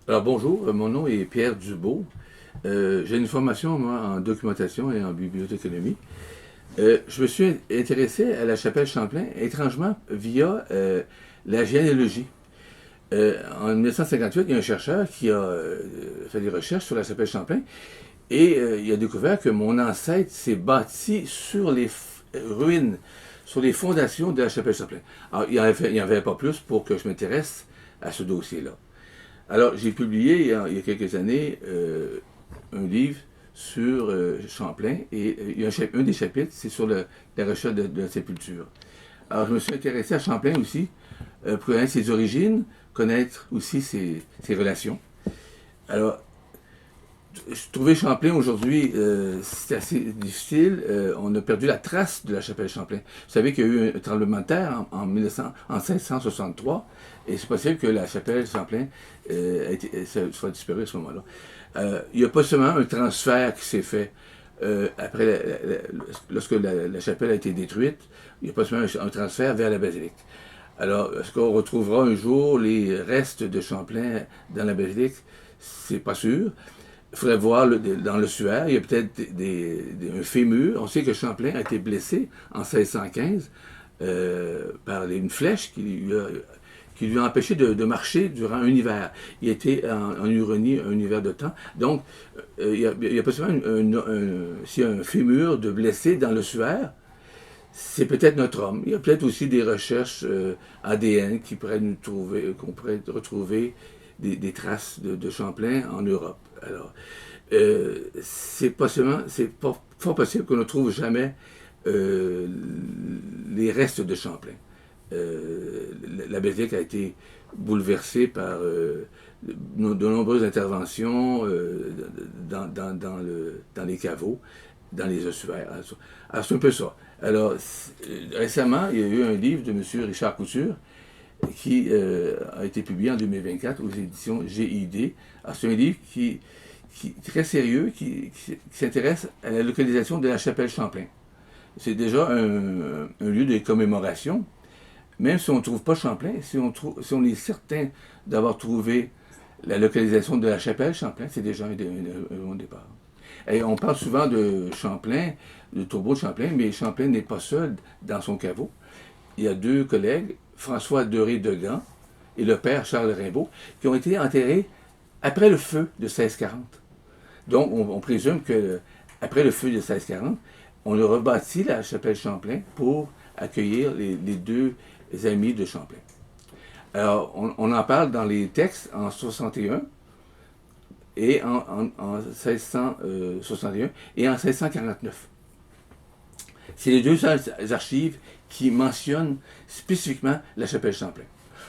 Alors bonjour, mon nom est Pierre Dubois. J'ai une formation moi, en documentation et en bibliothéconomie. Je me suis intéressé à la chapelle Champlain, étrangement via la généalogie. En 1958, il y a un chercheur qui a fait des recherches sur la chapelle Champlain et il a découvert que mon ancêtre s'est bâti sur les ruines, sur les fondations de la chapelle Champlain. Alors, il n'y en avait pas plus pour que je m'intéresse à ce dossier-là. Alors, j'ai publié il y a quelques années un livre sur Champlain et il y a un des chapitres, c'est sur la recherche de la sépulture. Alors, je me suis intéressé à Champlain aussi pour connaître ses origines, connaître aussi ses relations. Alors, trouver Champlain aujourd'hui, c'est assez difficile. On a perdu la trace de la chapelle Champlain. Vous savez qu'il y a eu un tremblement de terre en 1663, et c'est possible que la chapelle Champlain soit disparue à ce moment-là. Il n'y a pas seulement un transfert qui s'est fait après, lorsque la chapelle a été détruite, il n'y a pas seulement un transfert vers la basilique. Alors, est-ce qu'on retrouvera un jour les restes de Champlain dans la basilique? C'est pas sûr. Il faudrait voir dans le suaire, il y a peut-être un fémur. On sait que Champlain a été blessé en 1615 par une flèche qui lui a empêché de marcher durant un hiver. Il était en Huronie un hiver de temps. Donc, il y a possiblement s'il y a un fémur de blessé dans le suaire, c'est peut-être notre homme. Il y a peut-être aussi des recherches ADN qu'on pourrait retrouver des traces de Champlain en Europe. Alors, c'est fort possible qu'on ne trouve jamais les restes de Champlain. La Belgique a été bouleversée par de nombreuses interventions dans les caveaux, dans les ossuaires. Alors, c'est un peu ça. Alors, récemment, il y a eu un livre de M. Richard Couture qui a été publié en 2024 aux éditions GID. Alors, c'est un livre qui est très sérieux, qui s'intéresse à la localisation de la chapelle Champlain. C'est déjà un lieu de commémoration. Même si on ne trouve pas Champlain, si on est certain d'avoir trouvé la localisation de la chapelle Champlain, c'est déjà un bon départ. Et on parle souvent de Champlain, de tombeau de Champlain, mais Champlain n'est pas seul dans son caveau. Il y a deux collègues, François Doré-Degan et le père Charles Rimbaud, qui ont été enterrés après le feu de 1640. Donc, on présume que après le feu de 1640, on a rebâti la chapelle Champlain pour accueillir les deux amis de Champlain. Alors, on en parle dans les textes en 61 et en 1661 et en 1649. C'est les deux archives qui mentionnent spécifiquement la chapelle Champlain.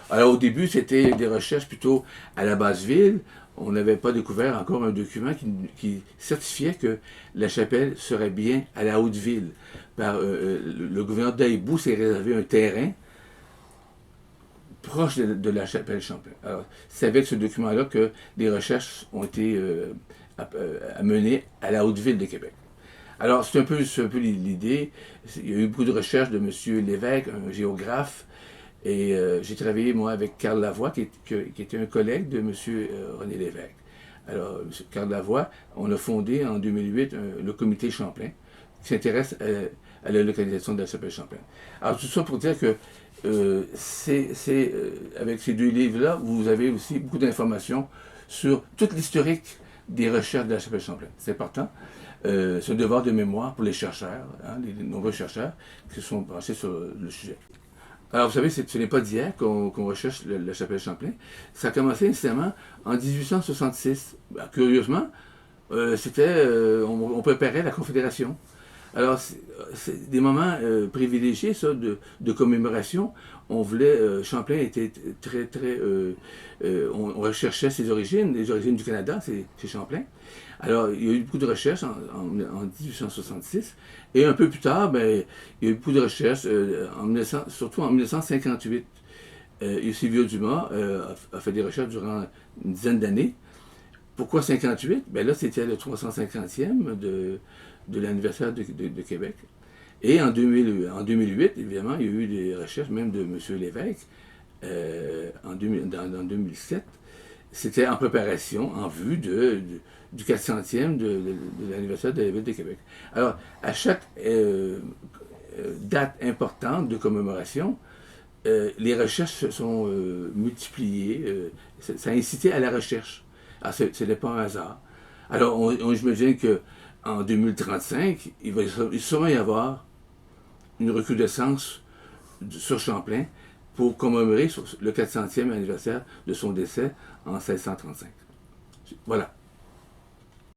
Alors au début, c'était des recherches plutôt à la basse ville. On n'avait pas découvert encore un document qui certifiait que la chapelle serait bien à la haute ville. Le gouverneur d'Aïbou s'est réservé un terrain proche de la chapelle Champlain. Alors, c'est avec ce document-là que des recherches ont été menées à la haute ville de Québec. Alors, c'est un peu l'idée. Il y a eu beaucoup de recherches de M. Lévesque, un géographe, et j'ai travaillé, moi, avec Carl Lavoie, qui était un collègue de M. René Lévesque. Alors, Carl Lavoie, on a fondé en 2008 le comité Champlain, qui s'intéresse à la localisation de la chapelle Champlain. Alors, tout ça pour dire que avec ces deux livres-là, vous avez aussi beaucoup d'informations sur toute l'historique des recherches de la chapelle Champlain. C'est important. C'est un devoir de mémoire pour les chercheurs, hein, les nombreux chercheurs qui se sont penchés sur le sujet. Alors, vous savez, ce n'est pas d'hier qu'on recherche la chapelle Champlain. Ça a commencé incidemment en 1866. Ben, curieusement, on préparait la Confédération. Alors, c'est des moments privilégiés, ça, de commémoration. Champlain était on recherchait ses origines, les origines du Canada, c'est Champlain. Alors, il y a eu beaucoup de recherches en 1866, et un peu plus tard, ben, il y a eu beaucoup de recherches, surtout en 1958. Silvio Dumas a fait des recherches durant une dizaine d'années. Pourquoi 58? Ben là, c'était le 350e de l'anniversaire de Québec. Et en 2008, évidemment, il y a eu des recherches même de M. Lévesque dans 2007 c'était en préparation, en vue du 400e de l'anniversaire de la ville de Québec. Alors, à chaque date importante de commémoration, les recherches se sont multipliées. Ça a incité à la recherche. Alors, ce n'est pas un hasard. Alors, j'imagine qu'en 2035, il va sûrement y avoir une recrudescence sur Champlain pour commémorer le 400e anniversaire de son décès en 1635. Voilà.